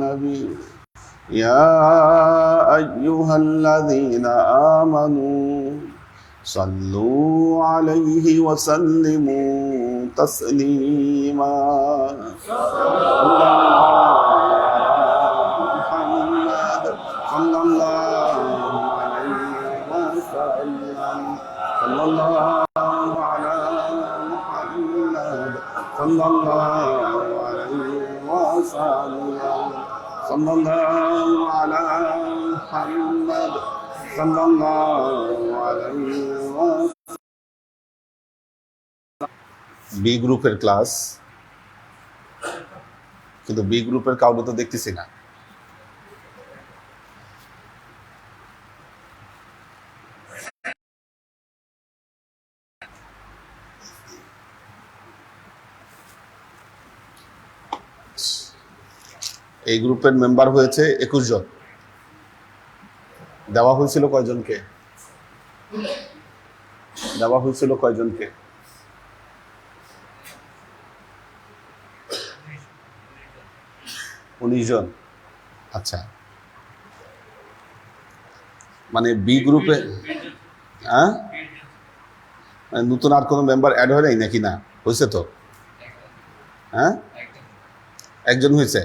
النبي يا أيها الذين آمنوا صلوا عليه وسلموا تسليما محمد صلى الله عليه وسلم صلى الله على محمد صلى الله عليه وسلم صلى الله على محمد صلى الله عليه وسلم। B গ্রুপের class, কিন্তু B গ্রুপের কাউকে তো দেখতেছি না। এই গ্রুপের মেম্বার হয়েছে 21 জন। দেওয়া হয়েছিল কয়জনকে? দেওয়া হয়েছিল কয়জনকে? 19 জন। আচ্ছা, মানে বি গ্রুপে নতুন আর কোনো মেম্বার অ্যাড হয় নাই নাকি? না, হয়েছে তো। হ্যাঁ, একজন হয়েছে।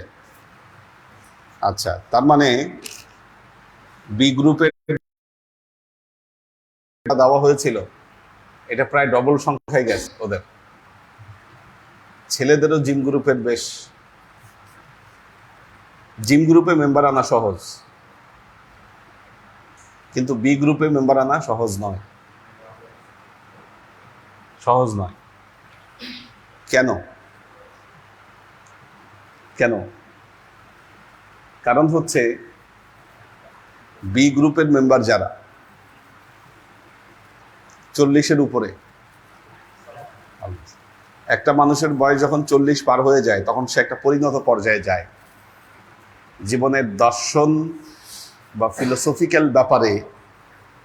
আচ্ছা, তার মানে বি গ্রুপে দেওয়া হয়েছিল, এটা প্রায় ডবল সংখ্যায় গেছে ওদের। ছেলেদেরও জিম গ্রুপের বেশ, জিম গ্রুপে মেম্বার আনা সহজ, কিন্তু বি গ্রুপে মেম্বার আনা সহজ নয়। সহজ নয় কেন? কেন? কারণ হচ্ছে বি গ্রুপের মেম্বার যারা 40-এর উপরে, একটা মানুষের বয়স যখন 40 পার হয়ে যায় তখন সে একটা পরিণত পর্যায়ে যায়। জীবনের দর্শন বা ফিলোসফিক্যাল ব্যাপারে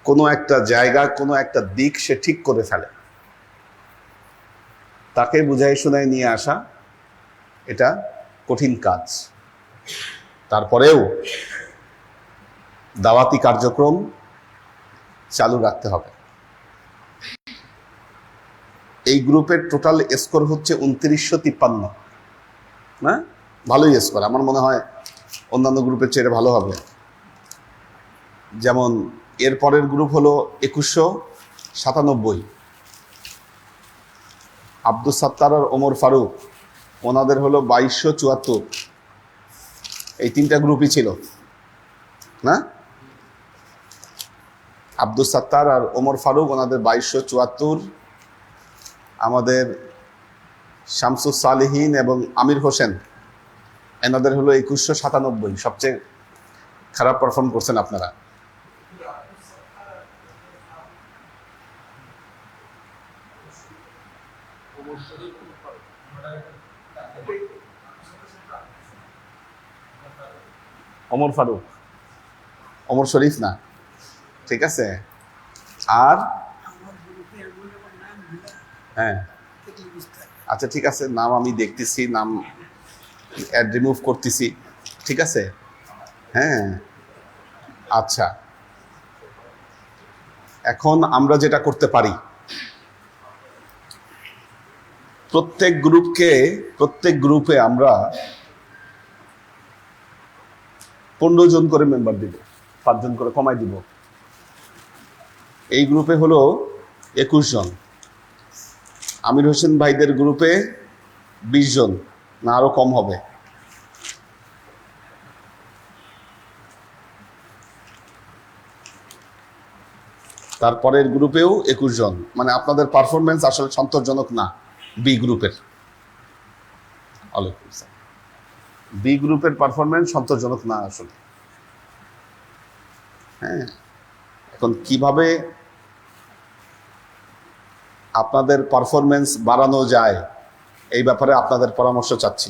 কোনো একটা জায়গা, কোনো একটা দিক সে ঠিক করে ফেলে। তাকে বুঝাই শোনায় নিয়ে আসা এটা কঠিন কাজ। তারপরেও দাওয়াতি কার্যক্রম চালু রাখতে হবে। এই গ্রুপের টোটাল স্কোর হচ্ছে 2953 না? ভালোই স্কোর, আমার মনে হয় অন্যান্য গ্রুপের চেয়ে ভালো হবে। যেমন এর পরের গ্রুপ হলো 2197, আব্দুস সাত্তার আর ওমর ফারুক, ওনাদের হলো 2274। এই তিনটা গ্রুপই ছিল না? আব্দুস সাত্তার আর ওমর ফারুক ওনাদের 2274, আমাদের শামসুস সালেহীন এবং আমির হোসেন এনাদের হলো 2197। সবচেয়ে খারাপ পারফর্ম করছেন আপনারা। ওমর ফারুক, ওমর শরীফ না, ঠিক আছে। আর হ্যাঁ, আচ্ছা ঠিক আছে, নাম আমি দেখতেছি, নাম অ্যাড রিমুভ করতেছি, ঠিক আছে। হ্যাঁ, আচ্ছা, এখন আমরা যেটা করতে পারি, প্রত্যেক গ্রুপে আমরা 15 জন করে মেম্বার দিব, 5 জন করে কমাই দিব। এই গ্রুপে হলো 21 জন, আমির হোসেন ভাইদের গ্রুপে 20 জন, না আরো কম হবে। তারপরের গ্রুপেও 21 জন। মানে আপনাদের পারফরমেন্স আসলে সন্তোষজনক না বি গ্রুপের। বি গ্রুপের পারফরমেন্স সন্তোষজনক না আসলে। হ্যাঁ, এখন কিভাবে আপনাদের পারফরমেন্স বাড়ানো যায় এই ব্যাপারে আপনাদের পরামর্শ চাচ্ছি।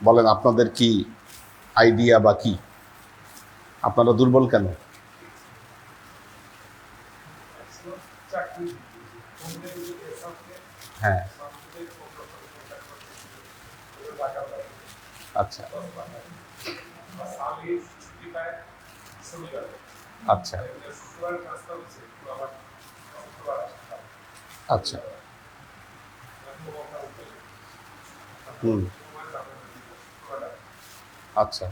বলেন আপনাদের কি আইডিয়া বা কি? আপনারা দুর্বল কেন? হ্যাঁ, আচ্ছা, আচ্ছা আচ্ছা হুম আচ্ছা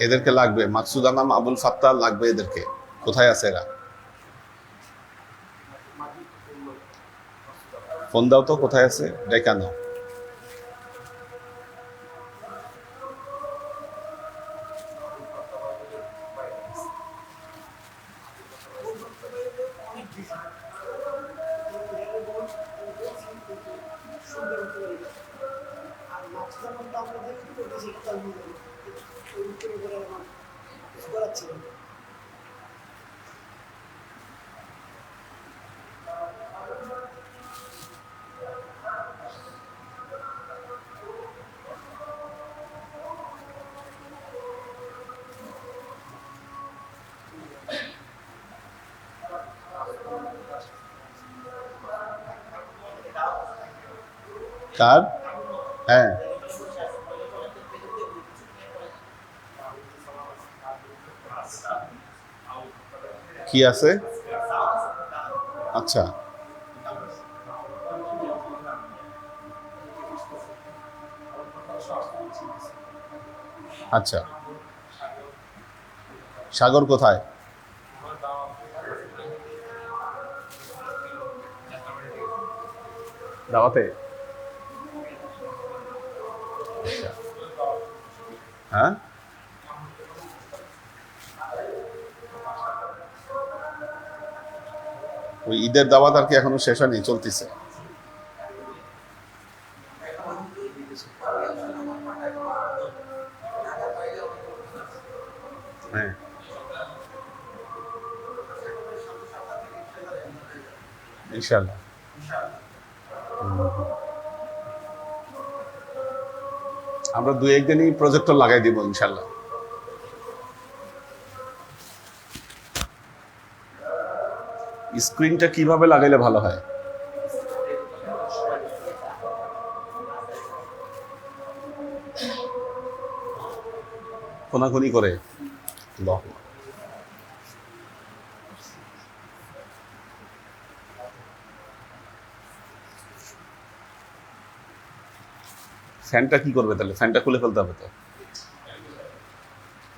এদেরকে লাগবে, মাকসুদ আনাম, আবুল ফাত্তাহ লাগবে এদেরকে। কোথায় আছে এরা? ফোন দাও তো, কোথায় আছে ডেকা নাও। কার? হ্যাঁ কি আছে? আচ্ছা আচ্ছা, সাগর কোথায়? দাওয়াতে? আচ্ছা হ্যাঁ ওই ঈদের দাওয়াত আর কি এখনো শেষ হয়নি, চলতেছে। হ্যাঁ ইনশাল্লাহ। আমরা দুই একদিনই প্রজেক্টর লাগাই দিব ইনশাল্লাহ। স্ক্রিনটা কিভাবে লাগাইলে ভালো হয়? কোনাকুনি করে? বাহ, ফ্যানটা কি করবে তাহলে? ফ্যানটা খুলে ফেলতে হবে তো।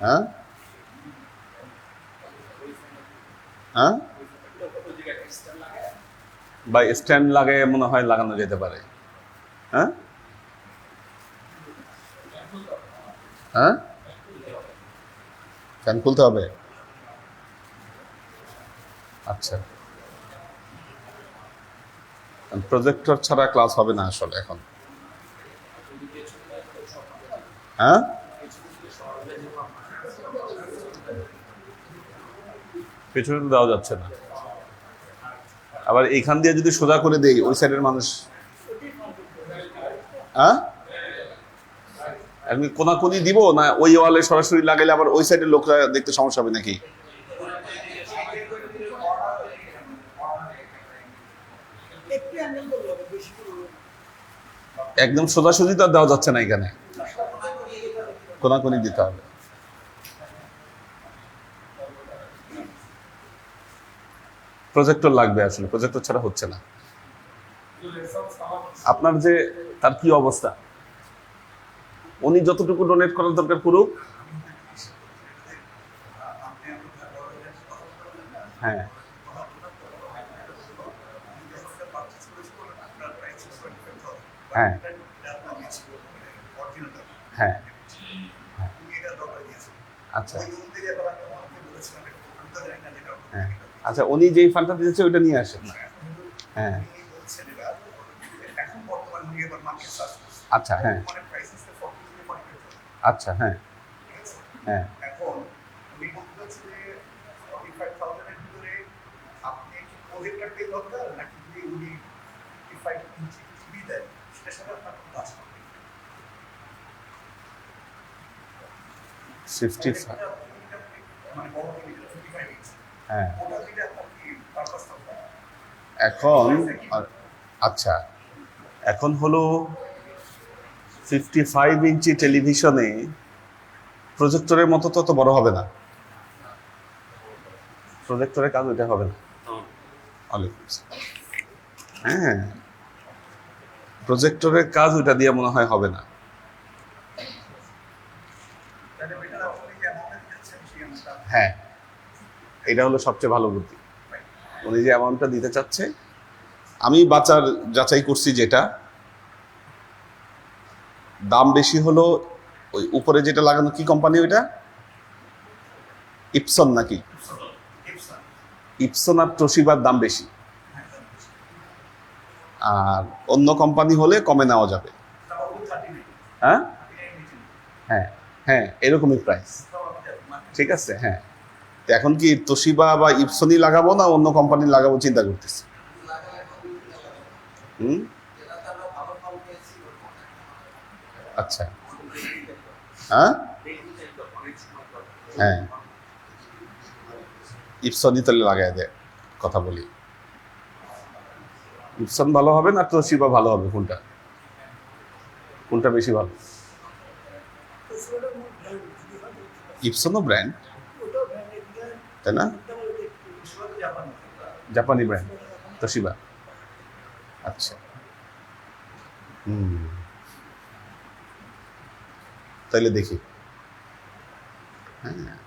হ্যাঁ হ্যাঁ বা স্ট্যান্ড লাগে মনে হয় লাগানো যেতে পারে। হ্যাঁ হ্যাঁ ফ্যান খুলতে হবে। আচ্ছা, প্রজেক্টর ছাড়া ক্লাস হবে না আসলে এখন। হ্যাঁ পেছনে তো দেওয়া যাচ্ছে না, আবার এইখান দিয়ে যদি সোজা করে দেই ওই সাইডের মানুষ। হ্যাঁ আমি কোনাকুনি দিব না ওই ওয়ালে সরাসরি লাগাইলে আবার ওই সাইডের লোকরা দেখতে সমস্যা হবে নাকি? একদম সোজাসুজি তো আর দেওয়া যাচ্ছে না, এখানে কোনাকুনি দিতে হবে। প্রজেক্টর লাগবে আসলে, প্রজেক্টর ছাড়া হচ্ছে না। আপনার যে তার কি অবস্থা? উনি যতটুকু ডোনেট করার দরকার করুক। হ্যাঁ হ্যাঁ হ্যাঁ আচ্ছা হ্যাঁ আচ্ছা, উনি যেই ফান্ডটা দিয়েছে ওইটা নিয়ে আসেন না। হ্যাঁ আচ্ছা হ্যাঁ আচ্ছা হ্যাঁ হ্যাঁ 55 হ্যাঁ এখন আচ্ছা এখন হলো 55 ইঞ্চি টেলিভিশনে প্রজেক্টরের মতো তত বড় হবে না, প্রজেক্টরের কাজ ওইটা হবে না। হ্যাঁ প্রজেক্টরের কাজ ওইটা দিয়ে মনে হয় হবে না। হ্যাঁ এটা হলো সবচেয়ে ভালো বুদ্ধি, উনি যে অ্যামাউন্টটা দিতে চাচ্ছে। আমি যাচাই করছি, যেটা দাম বেশি হলো ওই উপরে যেটা লাগানো, কি কোম্পানি ওইটা? ইপসন নাকি? ইপসন আর তোশিবার দাম বেশি, আর অন্য কোম্পানি হলে কমে নেওয়া যাবে। হ্যাঁ হ্যাঁ হ্যাঁ এরকমই প্রাইস, ঠিক আছে। হ্যাঁ এখন কি তোশিবা বা ইপসনই লাগাবো না অন্য কোম্পানি লাগাবো চিন্তা করতেছি। আচ্ছা হ্যাঁ হ্যাঁ ইপসনই তাহলে লাগাই দেয়, কথা বলি। ইপসন ভালো হবে না তোশিবা ভালো হবে? কোনটা কোনটা বেশি ভালো? ইপসনও ব্র্যান্ড, তাই না? জাপানি ব্র্যান্ড তোশিবা। আচ্ছা তাইলে দেখি। হ্যাঁ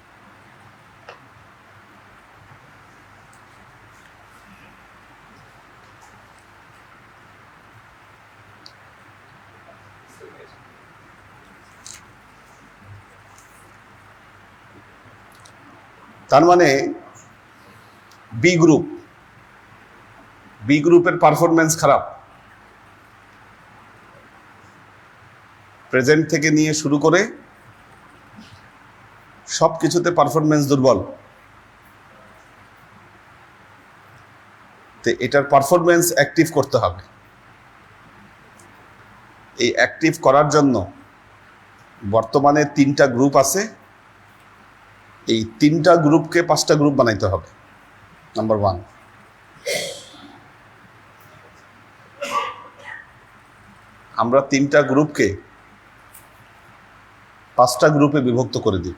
তার মানে বি গ্রুপের পারফরমেন্স খারাপ, প্রেজেন্ট থেকে নিয়ে শুরু করে সব কিছুতে পারফরমেন্স দুর্বল। তো এটার পারফরমেন্স অ্যাক্টিভ করতে হবে। এই অ্যাক্টিভ করার জন্য বর্তমানে 3টা গ্রুপ আছে, এই 3টা গ্রুপকে 5টা গ্রুপ বানাইতে হবে। নাম্বার 1, আমরা 3টা গ্রুপকে 5টা গ্রুপে বিভক্ত করে দিব।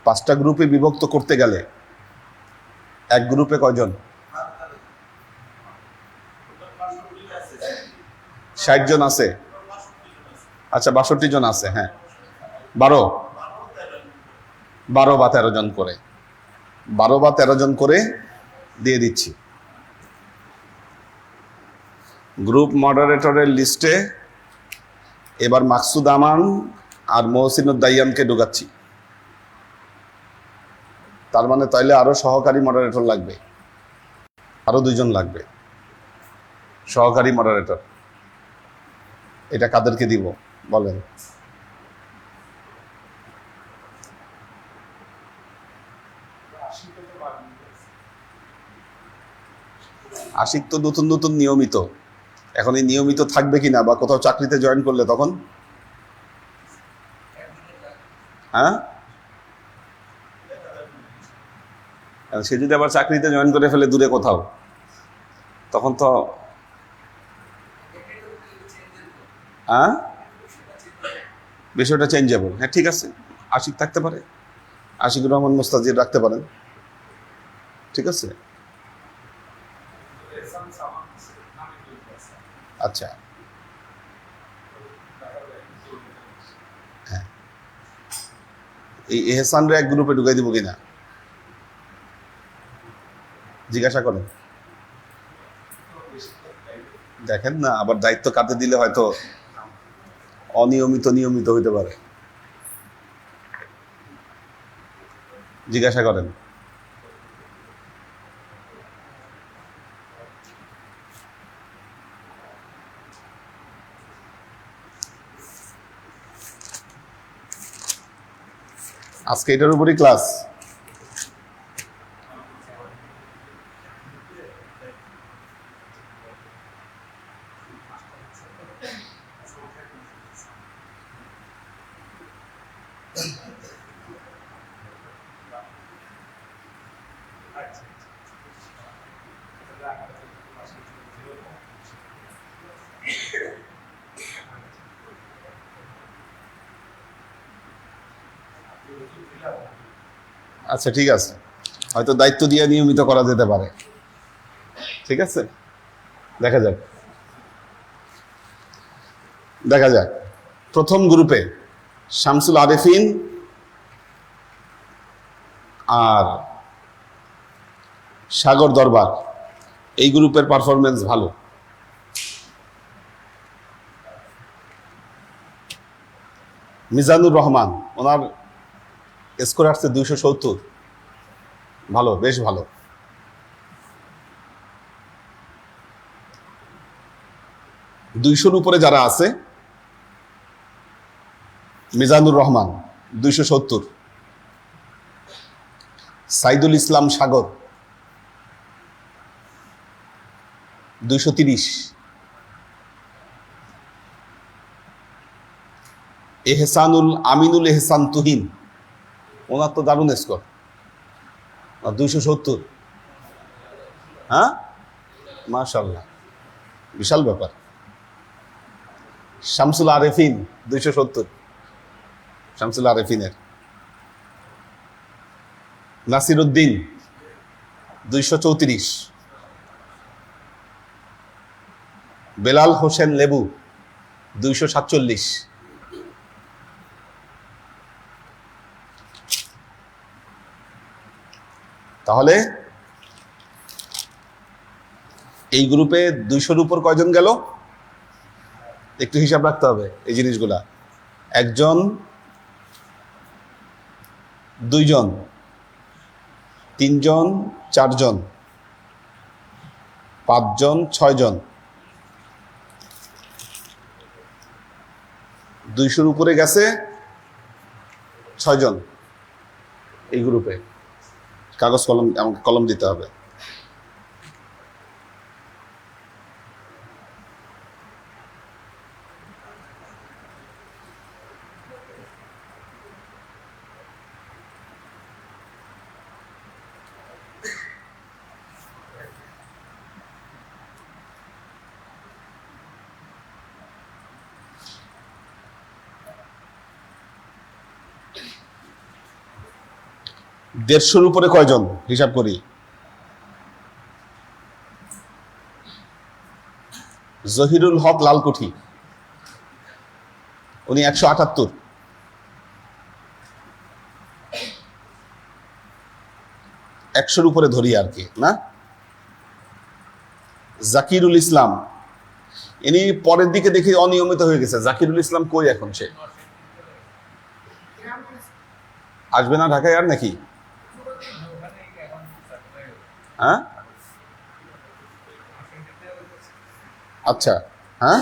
5টা গ্রুপে বিভক্ত করতে গেলে এক গ্রুপে কয়জন? 60 জন আছে। আচ্ছা 62 জন আছে। হ্যাঁ 12 বা 13 জন করে, 12 বা 13 জন করে দিয়ে দিচ্ছি। গ্রুপ মডারেটরের লিস্টে এবার মাকসুদ আমান আর মহসিনুদ্দাইয়ানকে ঢুকাচ্ছি। তার মানে তাইলে আরো সহকারী মডারেটর লাগবে, আরো 2 জন লাগবে সহকারী মডারেটর। এটা কাদেরকে দিব বলেন? আশিক তো নতুন নতুন নিয়মিত, এখন এই নিয়মিত থাকবে কিনা, বা কোথাও চাকরিতে জয়েন করলে তখন? হ্যাঁ সে যদি আবার চাকরিতে জয়েন করে ফেলে দূরে কোথাও, তখন তো হ্যাঁ বিষয়টা চেঞ্জেবল। হ্যাঁ ঠিক আছে, আশিক থাকতে পারে, আশিকুর রহমান মুস্তাজির রাখতে পারেন, ঠিক আছে। আচ্ছা হ্যাঁ এই এহসানরে এক গ্রুপে ঢুকাই দিব কিনা জিজ্ঞাসা করেন, দেখেন না আবার দায়িত্ব কাঁধে দিলে হয়তো নিয়মিত হইতে পারে। জিজ্ঞাসা করেন। আজকে এটার উপরই ক্লাস। আচ্ছা ঠিক আছে, হয়তো দায়িত্ব দিয়ে নিয়মিত করা যেতে পারে। ঠিক আছে, দেখা যাক দেখা যাক। প্রথম গ্রুপে শামসুল আরেফিন আর সাগর দরবার, এই গ্রুপের পারফরমেন্স ভালো। মিজানুর রহমান, ওনার স্কোর আসছে 270, ভালো, বেশ ভালো। দুইশোর উপরে যারা আছে, মিজানুর রহমান 270, সাইদুল ইসলাম সাগর 230, আমিনুল এহসান তুহিন, ওনার তো দারুণ স্কোর, 270। হ্যাঁ, মাশাআল্লাহ, বিশাল ব্যাপার। শামসুল আরেফিন 270, শামসুল আরেফিনের। নাসির উদ্দিন 234, বেলাল হোসেন লেবু 247, তাহলে এই গ্রুপে 200-র উপর কয়জন গেল? একটু হিসাব রাখতে হবে এই জিনিসগুলা। 1 জন, 2 জন, 3 জন, 4 জন, 5 জন, 6 জন। 200-র উপরে গেছে 6 জন এই গ্রুপে। কাগজ কলম, আমাকে কলম দিতে হবে। দেড়শোর উপরে কয়জন হিসাব করি? জহিরুল হক লালকুঠি, উনি 178, 100-র উপরে ধরি আর কি, না? জাকিরুল ইসলাম, ইনি পরের দিকে দেখি অনিয়মিত হয়ে গেছে। জাকিরুল ইসলাম কই এখন? সে আসবে না ঢাকায় আর নাকি? হ্যাঁ, আচ্ছা, হ্যাঁ,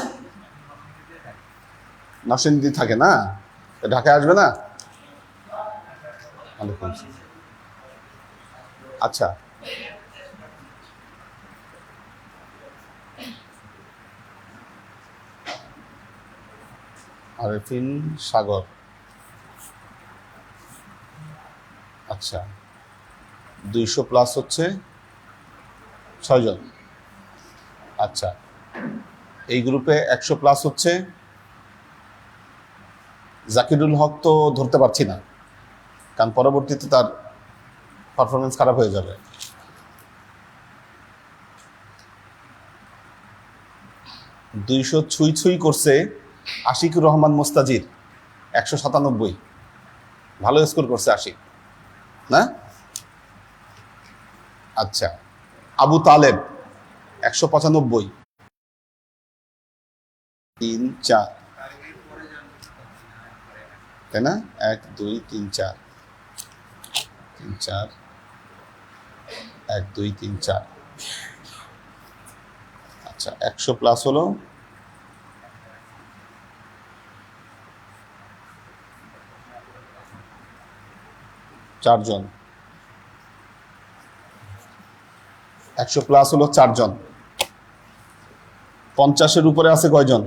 নরসিংদী থাকে না, ঢাকায় আসবে না? আচ্ছা, আরেফিন সাগর, আচ্ছা, 200+ হচ্ছে 6 জন। আচ্ছা, এই গ্রুপে 100+ হচ্ছে জাকিরুল হক, তো ধরতে পারছি না, কারণ পরবর্তীতে তার পারফরমেন্স খারাপ হয়ে যাবে। 200 ছুঁই ছুঁই করছে আশিকুর রহমান মোস্তাজির 197, ভালো স্কোর করছে আশিক, না? আচ্ছা, আবু তালেব 195, 3 4, তাই না? 1 2 3 4, 3 4, 1 2 3 4। আচ্ছা, 100+ হলো 4 জন, 100+ হলো 4 জন। 50-এর উপরে আছে কয়জন?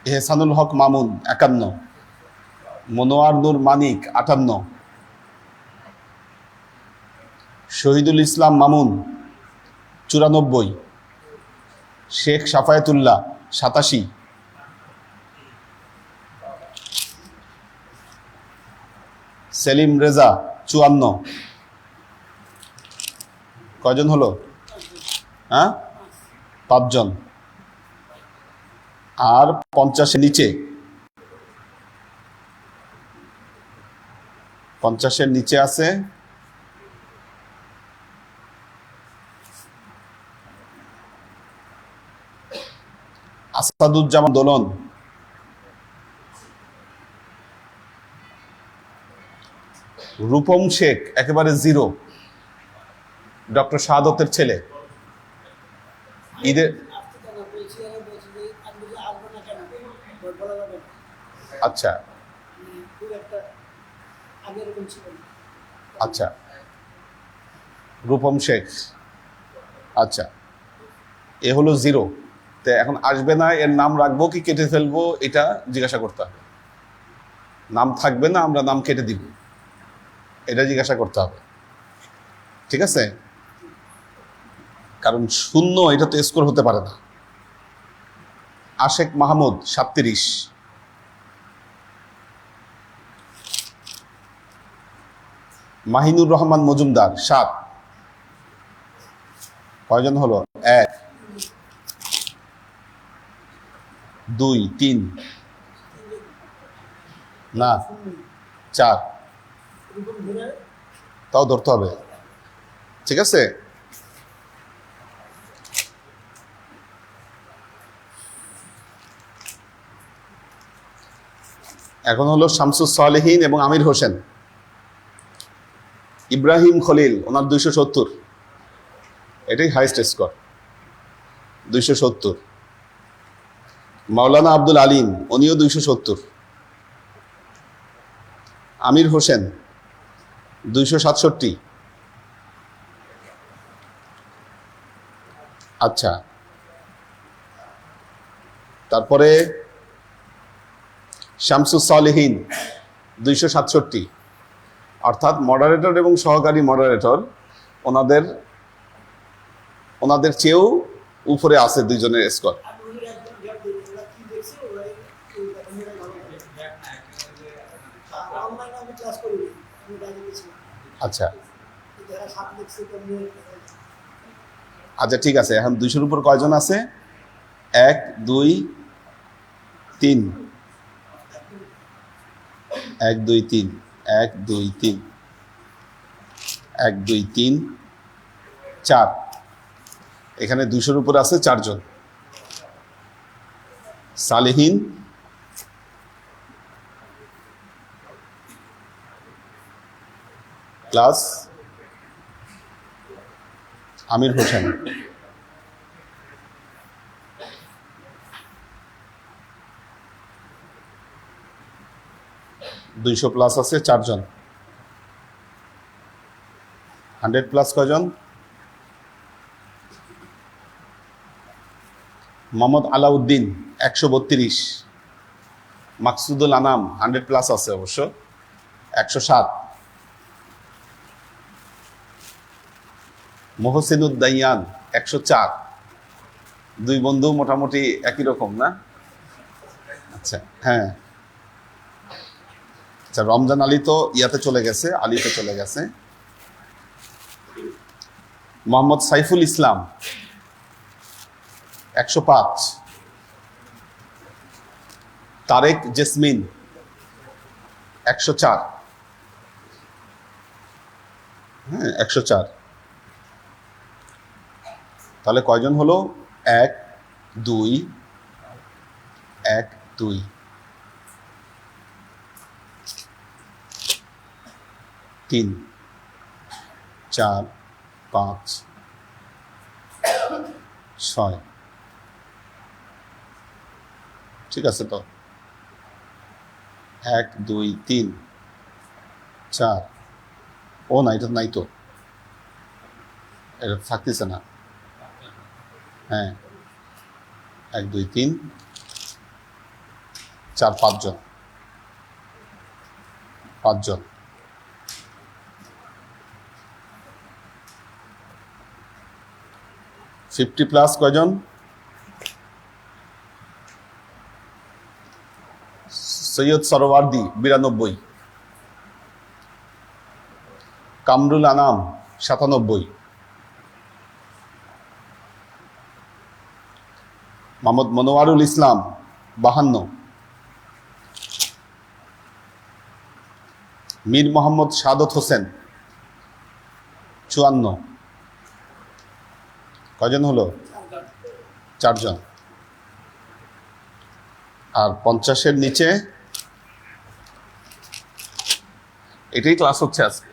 এহসানুল হক মামুন 51, মনোয়ার নূর মানিক 58, শহীদুল ইসলাম মামুন 94, শেখ সাফায়েতুল্লাহ 87, সেলিম রেজা 54। কয়জন হলো? হ্যাঁ, 5 জন। আর 50-এর নিচে, 50-এর নিচে আছে আসাদুজ্জামান দোলন, রূপম শেখ একেবারে 0, ডক্টর শাহাদতের ছেলে। ঈদের আচ্ছা আচ্ছা, রূপম শেখ, আচ্ছা, এ হলো 0। তো এখন আসবে না, এর নাম রাখবো কি কেটে ফেলবো এটা জিজ্ঞাসা করতে হবে। নাম থাকবে না, আমরা নাম কেটে দিব, এটা জিজ্ঞাসা করতে হবে। ঠিক আছে, কারণ 0 এটা তো স্কোর হতে পারে না। আশেক মাহমুদ 37, মাহিনুর রহমান মজুমদার 7। কয়জন হলো? 1 2 3, না 4, তাও ধরতে হবে। ঠিক আছে, এখন হলো শামসুস সালেহীন এবং আমির হোসেন। ইব্রাহিম খলিল, ওনার 270, এটাই হাইস্ট স্কোর, 270। মাওলানা আব্দুল আলিম, উনিও 270। আমির হোসেন 267। আচ্ছা, তারপরে শামসুস সালেহীন 267, অর্থাৎ মডারেটর এবং সহকারী মডারেটর ওনাদের চেয়েও উপরে আছে 2 জনের স্কোর। আচ্ছা আচ্ছা, ঠিক আছে। এখন 200-র উপর কয়জন আছে? 1 2 3, 1 2 3, 1 2 3, 1 2 3 4। এখানে 200-র উপর আছে 4 জন। সালেহীন প্লাস আমির হোসেন, প্লাস আছে 4 জন। 100 প্লাস কয়জন? মোহাম্মদ আলাউদ্দিন 132, মাকসুদুল আনাম 100 প্লাস আছে অবশ্য, 107। মোহসিনুদ্দাইয়ান 104। 2 বন্ধু মোটামুটি একই রকম না? আচ্ছা, হ্যাঁ, আচ্ছা। রমজান আলী তো ইয়াতে চলে গেছে, আলীতে চলে গেছে। মোহাম্মদ সাইফুল ইসলাম 105। তারেক জেসমিন 104, হ্যাঁ 104। তাহলে কয়জন হলো? 1 2 1 2 3 4 5 6। ঠিক আছে, তো 1 2 3 4। ও না, এটা নাই তো, এটা থাকতেছে না। হ্যাঁ, 1 2 3 4 5 জন। 5 জন। +50 কয়জন? সৈয়দ সরওয়ার্দী 92, কামরুল আনাম 97, মোহাম্মদ মনোয়ারুল ইসলাম 52, মীর মোহাম্মদ সাদত হোসেন 54। কয়জন হলো? 4 জন। আর 50-এর নিচে এটাই ক্লাস হচ্ছে আজকে।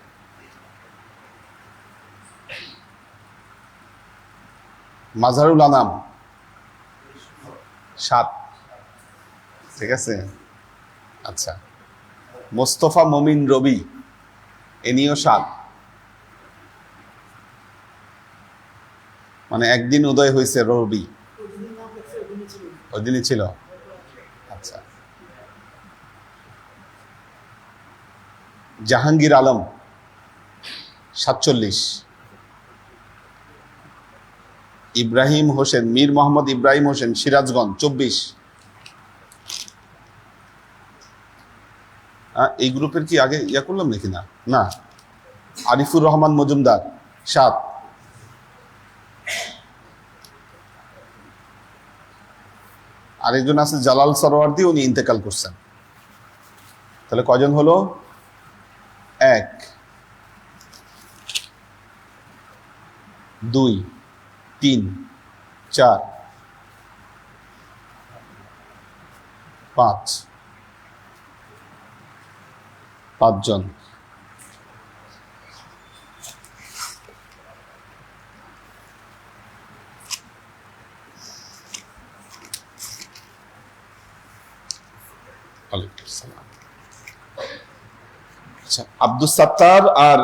মাজহারুল আনাম 7, ঠিক আছে। আচ্ছা, মোস্তফা মমিন রবি এনিও 7, মানে একদিন উদয় হয়েছে রবি, ওই দিনই ছিল। আচ্ছা, জাহাঙ্গীর আলম 47, ইব্রাহিম হোসেন, মীর মোহাম্মদ ইব্রাহিম হোসেন সিরাজগঞ্জ 24। এই গ্রুপের কি আগে ইয়া করলাম নাকি? না না, আরিফুর রহমান মজুমদার 7, আরেকজন আছে জালাল সরওয়ার্দী, উনি ইন্তেকাল করছেন। তাহলে কয়জন হলো? 1 2 3 4 5 জন। আচ্ছা, আব্দুস সাত্তার আর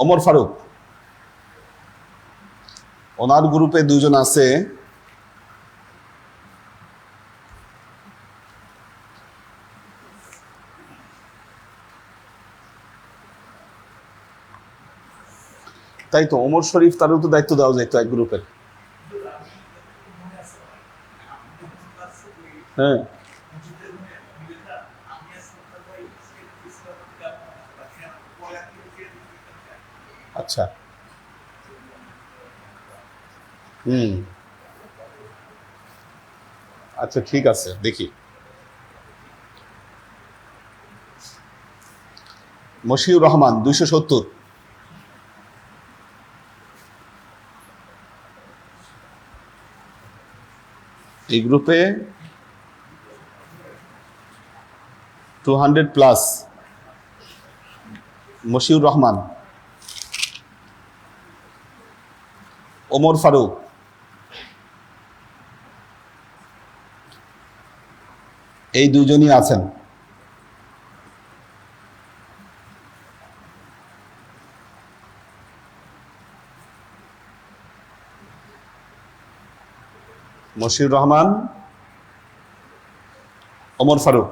ওমর ফারুক, ওনার গ্রুপে 2 জন আছে। তাই তো, ওমর শরীফ, তারও তো দায়িত্ব দেওয়া যায় তো এক গ্রুপের। হ্যাঁ, আচ্ছা, আচ্ছা, ঠিক আছে, দেখি। মশিউর রহমান 270, এই গ্রুপে 200+। মশিউর রহমান, ওমর ফারুক, এই 2 জনই আছেন। মশিউর রহমান, ওমর ফারুক,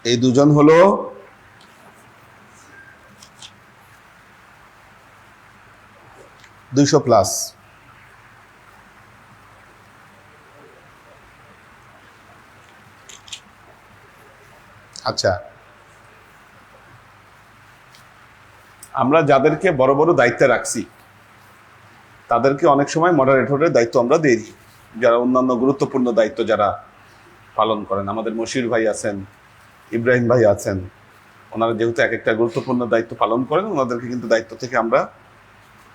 এই 2 জন হলো 200+। আচ্ছা, আমরা যাদেরকে বড় বড় দায়িত্বে রাখছি তাদেরকে অনেক সময় মডারেটরের দায়িত্ব আমরা দিই, যারা অন্যান্য গুরুত্বপূর্ণ দায়িত্ব যারা পালন করেন। আমাদের মশির ভাই আছেন, ইব্রাহিম ভাই আছেন, ওনারা যেহেতু এক একটা গুরুত্বপূর্ণ দায়িত্ব পালন করেন, ওনাদেরকে কিন্তু দায়িত্ব থেকে আমরা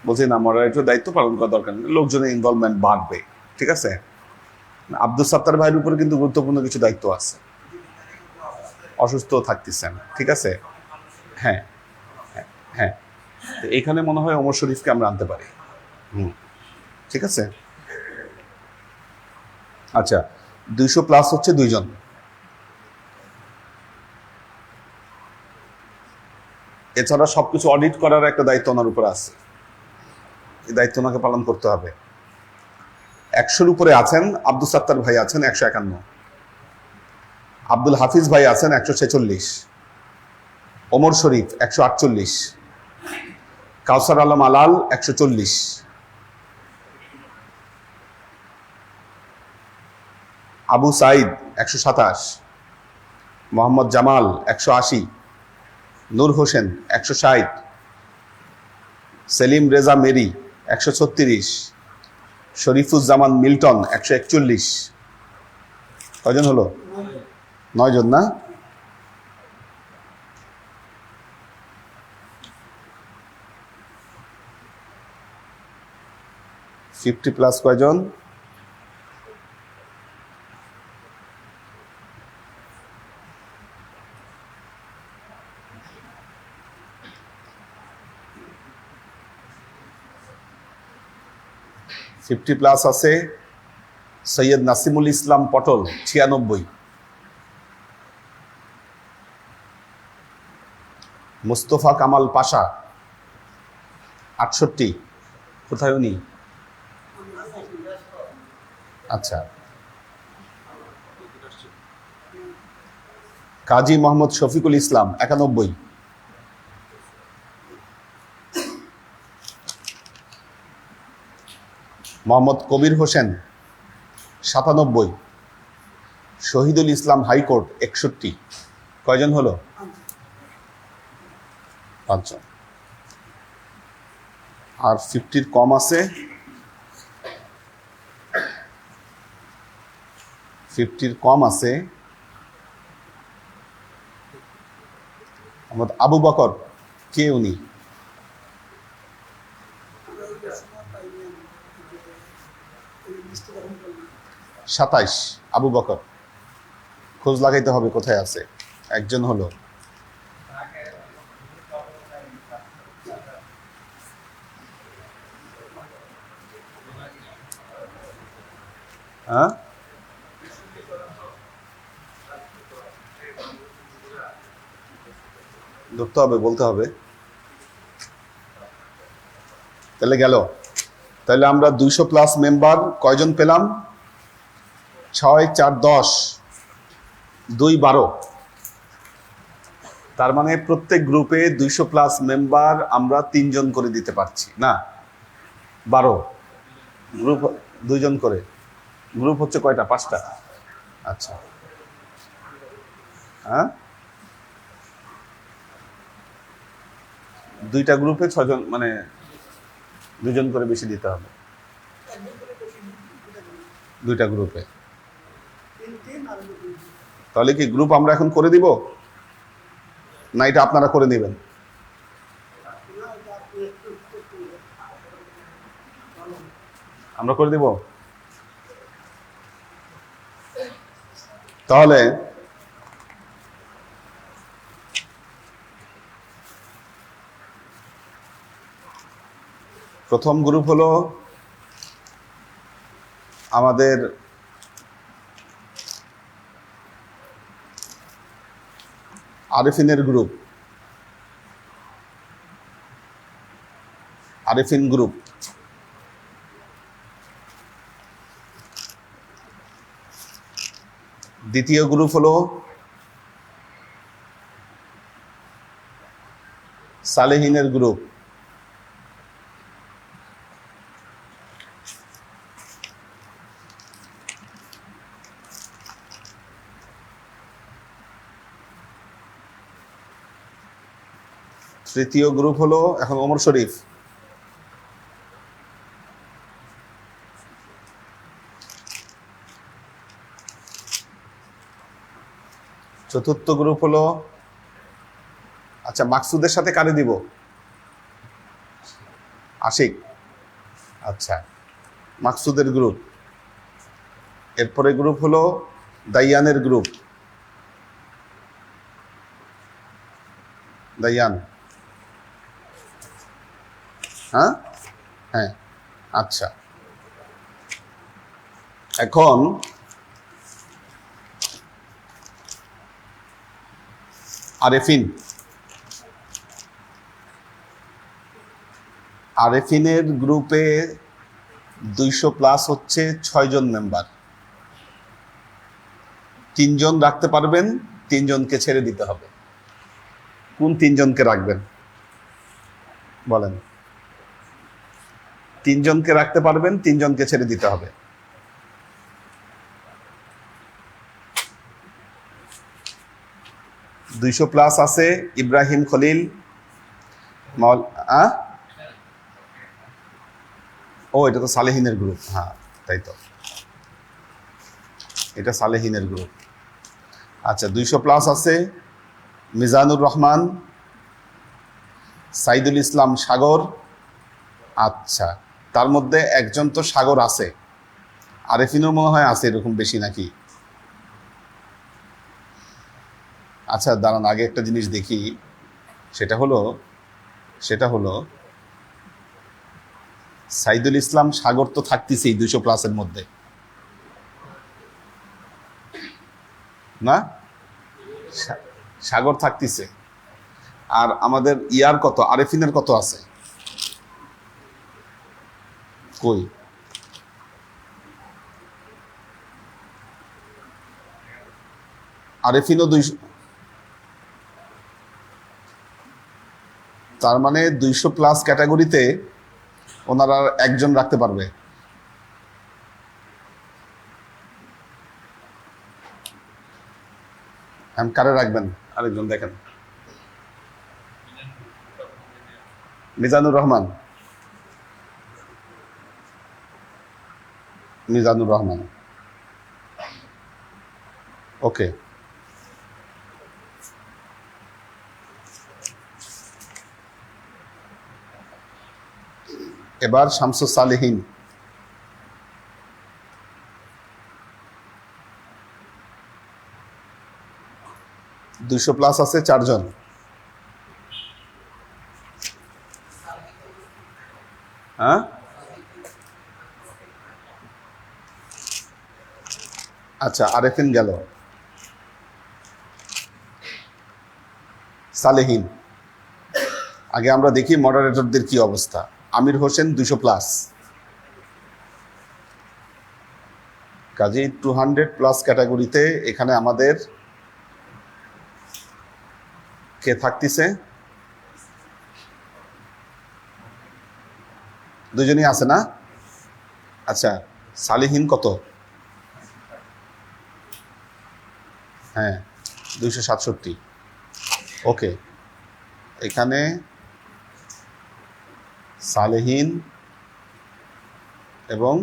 বলছি না, মডারেটর দায়িত্ব পালন করা দরকার নেই, লোকজনের ইনভলভমেন্ট বাড়বে, ঠিক আছে। আব্দুস সাত্তার ভাইয়ের উপরে কিন্তু গুরুত্বপূর্ণ কিছু দায়িত্ব আছে, অসুস্থ থাকতেছেন, ঠিক আছে। হ্যাঁ হ্যাঁ হ্যাঁ, এইখানে মনে হয় ওমর শরীফকে আমরা আনতে পারি। ঠিক আছে। আচ্ছা, 200+ হচ্ছে 2 জন। এছাড়া সবকিছু অডিট করার একটা দায়িত্ব ওনার উপর আছে, এই দায়িত্ব ওনাকে পালন করতে হবে। 100-র উপরে আছেন আব্দুল সাত্তার ভাই আছেন 151, আব্দুল হাফিজ ভাই আছেন 146, ওমর শরীফ 148, কাউসার আলম আলাল 140, আবু সাইদ 127, মোহাম্মদ জামাল 180, নূর হোসেন 160, সেলিম রেজা মেরি 136, শরীফুজ্জামান মিল্টন 141। কয়জন হলো? 9 জন না? +50 কয়জন? +50 আছে সৈয়দ নাসিমুল ইসলাম পটল 96, মুস্তফা কামাল পাশা 68। কোথায় উনি? আচ্ছা। কাজী মোহাম্মদ শফিকুল ইসলাম 91, মোহাম্মদ কবির হোসেন 97, শহীদুল ইসলাম হাইকোর্ট 61। কয়জন হলো? 5 জন। আর 50-র কম আছে, 50-র কম আছে মোহাম্মদ আবু বকর। কে উনি? +27 আবু বকর। খোঁজ লাগাইতে হবে কোথায় আছে। একজন হলো। হ্যাঁ, ধরতে হবে, বলতে হবে। তাহলে গেল। তাহলে আমরা 200+ মেম্বার কয়জন পেলাম? 6 4 10, 2 12। তার মানে প্রত্যেক গ্রুপে 200+ মেম্বার আমরা 3 জন করে দিতে পারছি না? 12 গ্রুপ, 2 জন করে। গ্রুপ হচ্ছে কয়টা? 5টা। আচ্ছা, হ্যাঁ, 2টা গ্রুপে 6 জন, মানে 2 জন করে বেশি দিতে হবে 2টা গ্রুপে। তাহলে কি গ্রুপ আমরা এখন করে দিব না এটা আপনারা করে নেবেন? আমরা করে দিব। তাহলে প্রথম গ্রুপ হলো আমাদের আরেফিনের গ্রুপ, আরেফিন গ্রুপ। দ্বিতীয় গ্রুপ হলো সালেহিনের গ্রুপ। তৃতীয় গ্রুপ হলো এখন ওমর শরীফ। চতুর্থ গ্রুপ হলো, আচ্ছা, মাকসুদের সাথে কারে দিব? আশিক। আচ্ছা, মাকসুদের গ্রুপ। এরপরে গ্রুপ হলো দাইয়ানের গ্রুপ। দাইয়ান, হ্যাঁ হ্যাঁ, আচ্ছা। এখন আরেফিন, আরেফিনের গ্রুপে 200 প্লাস হচ্ছে 6 জন মেম্বার। 3 জন রাখতে পারবেন, 3 জনকে ছেড়ে দিতে হবে। কোন 3 জনকে রাখবেন বলেন? 3 জনকে রাখতে পারবেন, 3 জনকে ছেড়ে দিতে হবে। দুইশো প্লাস আছে ইব্রাহিম খলিল, ও এটা তো সালেহিনের গ্রুপ। হ্যাঁ তাই তো, এটা সালেহিনের গ্রুপ। আচ্ছা 200 প্লাস আছে মিজানুর রহমান, সাইদুল ইসলাম সাগর। আচ্ছা তার মধ্যে একজন তো সাগর আছে, আরেফিনও মনে হয় আছে, এরকম বেশি নাকি? আচ্ছা দাঁড়ান, আগে একটা জিনিস দেখি, সেটা হলো সাইদুল ইসলাম সাগর তো থাকতেছেই 200 প্লাসের মধ্যে না? সাগর থাকতেছে। আর আমাদের ইয়ার কত, আরেফিনের কত আছে? কই? আরেফিনও 200, তার মানে 200 প্লাস ক্যাটাগরিতে ওনারা একজন রাখতে পারবে। কারে রাখবেন? আরেকজন দেখেন, মিজানুর রহমান। ওকে, এবার শামসুস সালেহীন। দুইশো প্লাস আছে 4 জন। হ্যাঁ আচ্ছা, আরেফিন গেল, সালেহীন। আগে আমরা দেখি মডারেটরদের কি অবস্থা। আমির হোসেন 200 প্লাস, কাজী 200 প্লাস ক্যাটাগরিতে এখানে আমাদের কে থাকতেছে? দুজনই আছে না? আচ্ছা সালেহীন কত? হ্যাঁ 267। ওকে, এখানে সালেহীন এবং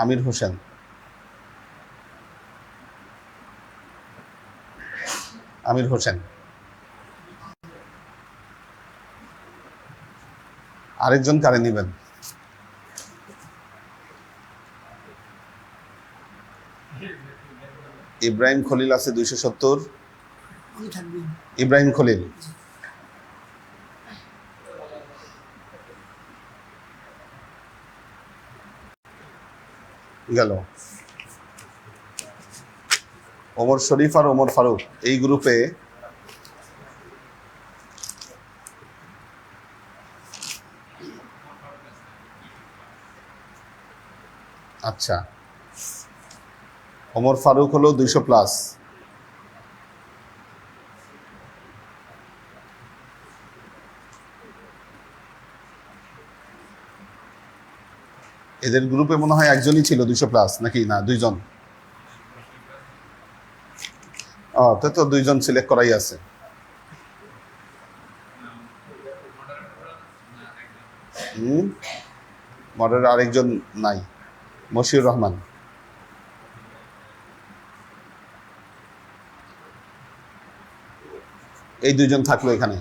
আমির হোসেন। আরেকজন কারে নেবেন? ইব্রাহিম খলিল আছে 270। ইব্রাহিম খলিল গেল। ওমর শরীফ আর ওমর ফারুক এই গ্রুপে আচ্ছা, ওমর ফারুক হলো 200 প্লাস। এদের গ্রুপে মনে হয় একজনই ছিল 200 প্লাস, নাকি না 2 জন? তো 2 জন সিলেক্ট করাই আছে। মডারেটর আরেকজন নাই, মশিউর রহমান। এই 2 জন থাকলো এখানে।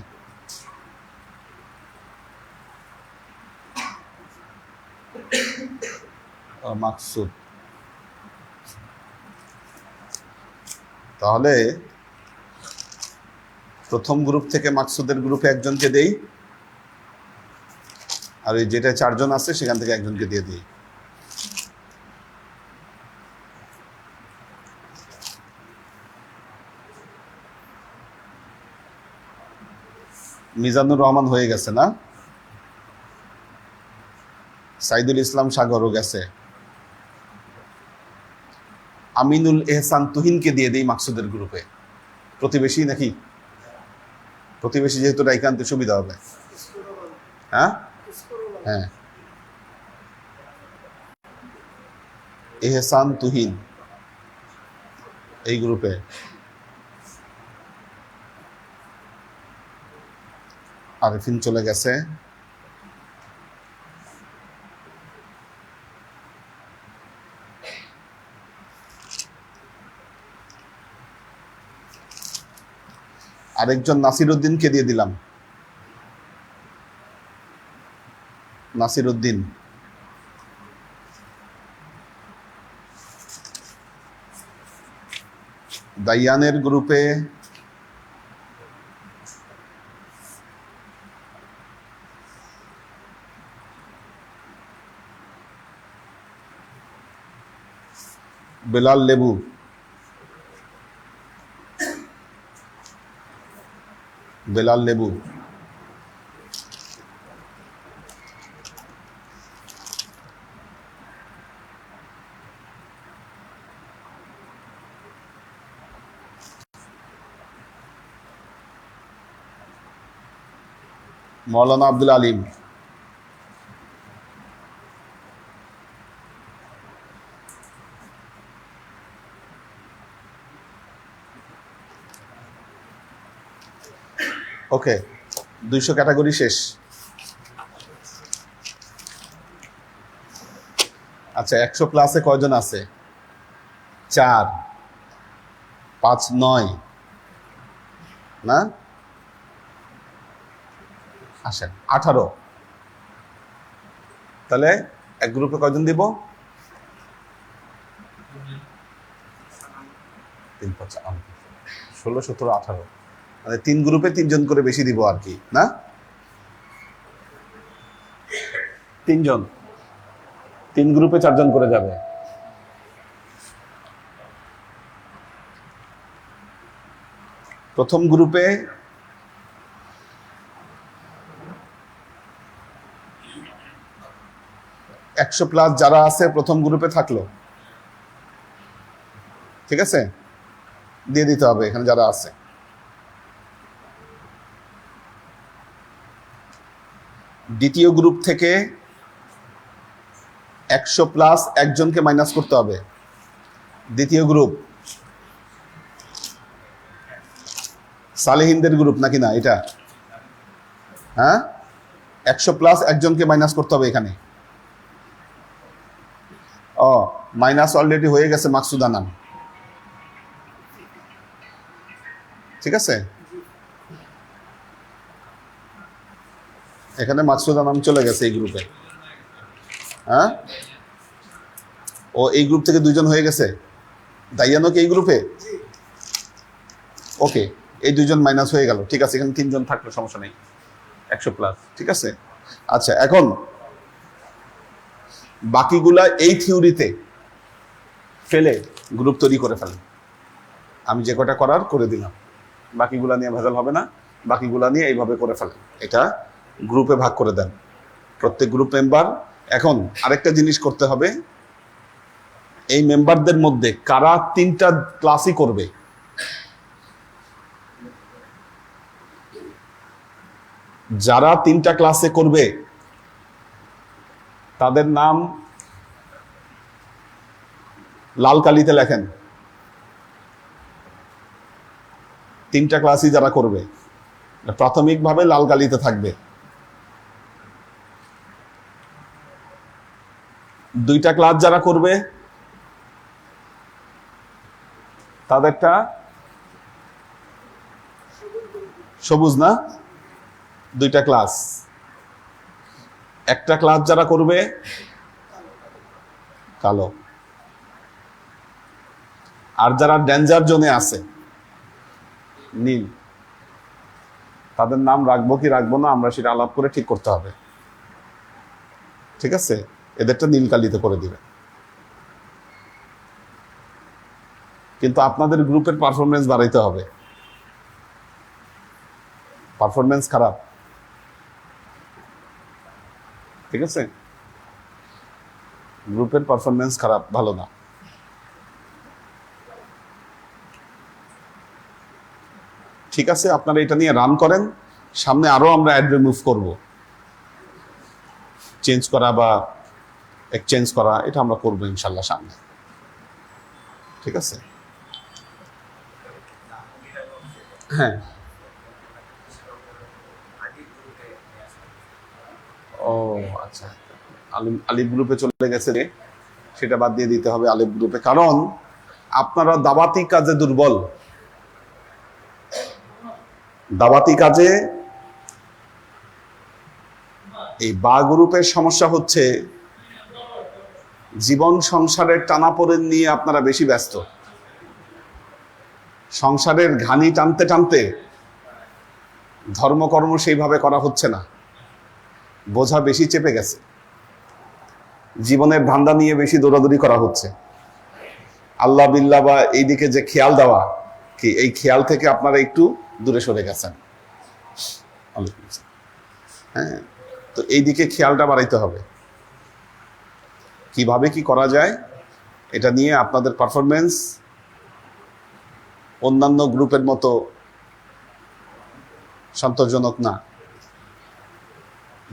মাকসুদ, তাহলে প্রথম গ্রুপ থেকে মাকসুদের গ্রুপে একজনকে দেই, আর ওই যেটা 4 জন আছে সেখান থেকে একজনকে দিয়ে দিই। মিজানুর রহমান হয়ে গেছে না? সাইদুল ইসলাম সাগরও গেছে। আমিনুল এহসান তুহিনকে দিয়ে দেই মাকসুদের গ্রুপে। প্রতিবেশী নাকি? প্রতিবেশী যেহেতু রাইখা আনতে সুবিধা হবে। হ্যাঁ হ্যাঁ, এহসান তুহিন এই গ্রুপে। আরিফিন চলে গেছে। আরেকজন নাসির উদ্দিনকে দিয়ে দিলাম। নাসির উদ্দিন। দাইয়ানের গ্রুপে বেলাল লেবু। বেলাল লেবু। মৌলানা আব্দুল আলিম। ওকে, 200 ক্যাটাগরি শেষ। আচ্ছা, 100 ক্লাসে কয়জন আছে? 4 5 9 না, আসেন 18। তাহলে এক গ্রুপে কয়জন দিব? 3 5 16 17 18, মানে 3 গ্রুপে 3 জন করে বেশি দিব আর কি, না? 3 জন, 3 গ্রুপে 4 জন করে যাবে। প্রথম গ্রুপে 100 প্লাস যারা আছে প্রথম গ্রুপে থাকলো, ঠিক আছে, দিয়ে দিতে হবে এখানে যারা আছে। দ্বিতীয় গ্রুপ থেকে 100 প্লাস একজনকে মাইনাস করতে হবে। দ্বিতীয় গ্রুপ সালেহিনদের গ্রুপ নাকি না এটা? হ্যাঁ, 100 প্লাস একজনকে মাইনাস করতে হবে এখানে। ও, মাইনাস অলরেডি হয়ে গেছে মাকসুদ আনাম, ঠিক আছে। এখানে মাকসুদ আনাম চলে গেছে এই গ্রুপে। হ্যাঁ, ও এই গ্রুপ থেকে 2 জন হয়ে গেছে। দাইয়ানো কি এই গ্রুপে? ওকে, এই 2 জন মাইনাস হয়ে গেল, ঠিক আছে। এখানে 3 জন থাকলে সমস্যা নেই, 100 প্লাস, ঠিক আছে। আচ্ছা, এখন বাকিগুলা এই থিওরিতে ফেলে গ্রুপ তৈরি করে ফেলেন। আমি যে কটা করার করে দিলাম, বাকিগুলা নিয়ে ভেজাল হবে না। বাকিগুলা নিয়ে এইভাবে করে ফেলেন, এটা গ্রুপে ভাগ করে দেন প্রত্যেক গ্রুপ মেম্বার। এখন আরেকটা জিনিস করতে হবে, এই মেম্বারদের মধ্যে কারা 3টা ক্লাসই করবে, যারা 3টা ক্লাসে করবে তাদের নাম লাল কালিতে লেখেন। 3টা ক্লাসই যারা করবে প্রাথমিকভাবে লাল কালিতে থাকবে। 2টা ক্লাস যারা করবে তাদেরটা সবুজ, না? 2টা ক্লাস। একটা ক্লাস যারা করবে কালো। আর যারা ডেঞ্জার জোনে আছে নীল। তাদের নাম রাখবো কি রাখবো না আমরা সেটা আলাপ করে ঠিক করতে হবে, ঠিক আছে। এদেরটা নীল কালিতে করে দিবে। কিন্তু আপনাদের গ্রুপের পারফরমেন্স বাড়াইতে হবে। পারফরমেন্স খারাপ, ঠিক আছে। গ্রুপের পারফরমেন্স খারাপ, ভালো না। ঠিক আছে, আপনারা এটা নিয়ে রান করেন, সামনে আরো আমরা অ্যাড রিমুভ করব, চেঞ্জ করা বা এক্সচেঞ্জ করা, এটা আমরা করবো ইনশাল্লাহ সামনে। ঠিক আছে, হ্যাঁ। ও আচ্ছা, আলিফ গ্রুপে চলে গেছে রে, সেটা বাদ দিয়ে দিতে হবে আলিফ গ্রুপে, কারণ আপনারা দাওয়াতি কাজে দুর্বল। দাওয়াতি কাজে এই বা গ্রুপের সমস্যা হচ্ছে জীবন সংসারের টানাপোড়েন নিয়ে আপনারা বেশি ব্যস্ত। সংসারের ঘানি টানতে টানতে ধর্মকর্ম সেইভাবে করা হচ্ছে না, বোঝা বেশি চেপে গেছে, জীবনের ধান্দা নিয়ে বেশি দৌড়াদৌড়ি করা হচ্ছে। আল্লাহ বিল্লাহ বা এইদিকে যে খেয়াল দেওয়া, কি এই খেয়াল থেকে আপনারা একটু দূরে সরে গেছেন। হ্যাঁ, তো এইদিকে খেয়ালটা বাড়াইতে হবে। কিভাবে কি করা যায় এটা নিয়ে আপনাদের পারফরমেন্স অন্যান্য গ্রুপের মতো সন্তোষজনক না,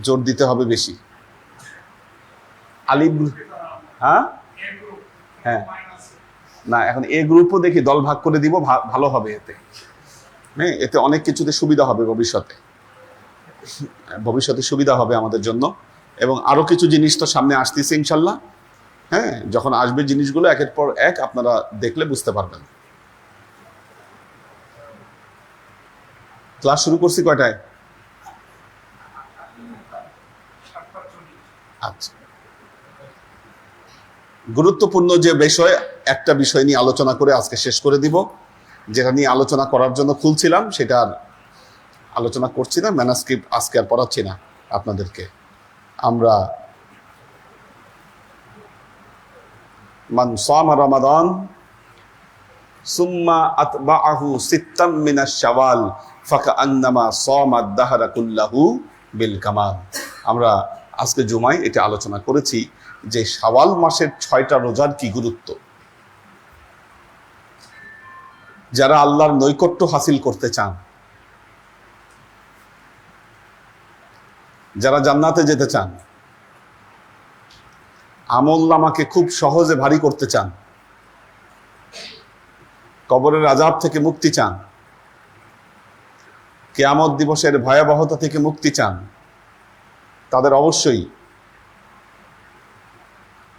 জোর দিতে হবে বেশি। আলিফ, হ্যাঁ হ্যাঁ, না এখন এ গ্রুপও দেখি দল ভাগ করে দিব, ভালো হবে এতে। হ্যাঁ, এতে অনেক কিছুতে সুবিধা হবে ভবিষ্যতে, ভবিষ্যতে সুবিধা হবে আমাদের জন্য। এবং আরো কিছু জিনিস তো সামনে আসতেছে ইনশাল্লাহ। হ্যাঁ, যখন আসবে জিনিসগুলো একের পর এক আপনারা দেখলে বুঝতে পারবেন। ক্লাস শুরু করছি কয়টায়? আচ্ছা, গুরুত্বপূর্ণ যে বিষয়, একটা বিষয় নিয়ে আলোচনা করে আজকে শেষ করে দিব। যেটা নিয়ে আলোচনা করার জন্য খুলছিলাম সেটা আর আলোচনা করছি না, ম্যানাস্ক্রিপ্ট আজকে আর পড়াচ্ছি না আপনাদেরকে। আমরা মান সামা রমাদান সুম্মা আতবাআহু সিত্তাম মিনাশ শাওয়াল ফাকাআন্নামা সামা আদ-দাহরা কুল্লাহু বিল কামাল। আমরা আজকে জুমায় এটা আলোচনা করেছি যে শাওয়াল মাসের 6টা রোজার কি গুরুত্ব। যারা আল্লাহর নৈকট্য হাসিল করতে চান, যারা জান্নাতে যেতে চান, আমলনামাকে খুব সহজে ভারী করতে চান, কবরের আযাব থেকে মুক্তি চান, কিয়ামত দিবসের ভয়াবহতা থেকে মুক্তি চান, তাদের অবশ্যই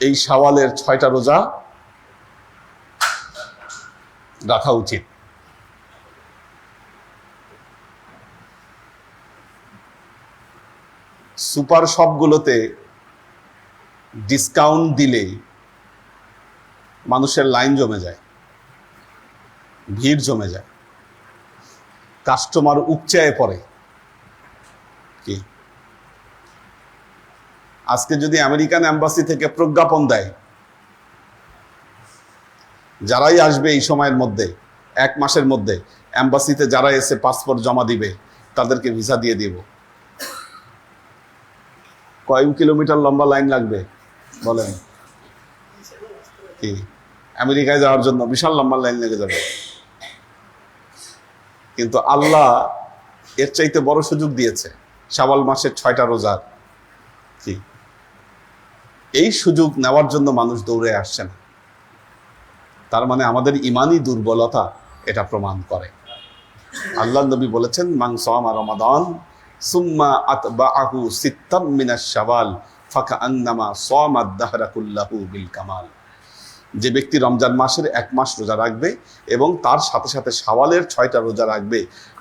এই শাওয়ালের 6টা রোজা রাখা উচিত। সুপার শপগুলোতে ডিসকাউন্ট দিলে মানুষের লাইন জমে যায়, ভিড় জমে যায়, কাস্টমার উপচায়ে পড়ে। কি আজকে যদি আমেরিকান এম্বাসি থেকে প্রজ্ঞাপন দেয় যারাই আসবে এই সময়ের মধ্যে, 1 মাসের মধ্যে এম্বাসিতে যারা এসে পাসপোর্ট জমা দিবে তাদেরকে ভিসা দিয়ে দিব, কয়েক কিলোমিটার লম্বা লাইন লাগবে বলেন? কি আমেরিকায় যাওয়ার জন্য বিশাল লম্বা লাইন লেগে যাবে। কিন্তু আল্লাহ এর চাইতে বড় সুযোগ দিয়েছে, শাওয়াল মাসের 6টা রোজার। কি এই সুযোগ নেওয়ার জন্য মানুষ দৌড়ে আসছে না, তার মানে আমাদের ইমানি দুর্বলতা এটা প্রমাণ করে। আল্লাহ নবী বলেছেন মান সামা রমাদান সুম্মা আতবাআহু সিত্তাম মিনাশ শাওয়াল ফাকাআন্নামা সামা আদ-দাহরা কুল্লাহু বিল কামাল। যে ব্যক্তি রমজান মাসের 1 মাস রোজা রাখবে এবং তার সাথে সাথে শাওয়ালের 6টা রোজা রাখবে,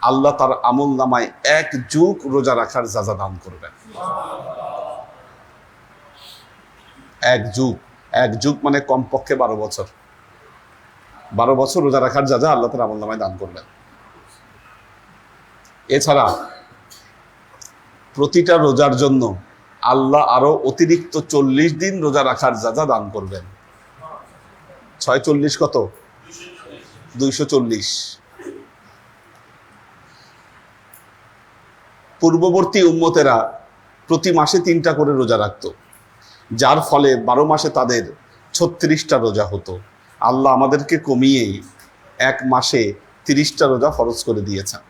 আল্লাহ তার আমলনামায় 1 যুগ রোজা রাখার যাজা দান করবেন। 1 যুগ, 1 যুগ মানে কমপক্ষে 12 বছর। 12 বছর রোজা রাখার যাজা আল্লাহ তার আমলনামায় দান করবেন। এছাড়া প্রতিটা রোজার জন্য আল্লাহ আরো অতিরিক্ত 40 দিন রোজা রাখার যাজা দান করবেন। 6 কত? 240। পূর্ববর্তী উম্মতেরা প্রতি মাসে 3টা করে রোজা রাখত, যার ফলে 12 মাসে তাদের 36টা রোজা হতো। আল্লাহ আমাদেরকে কমিয়ে এক মাসে 30টা রোজা ফরজ করে দিয়েছেন।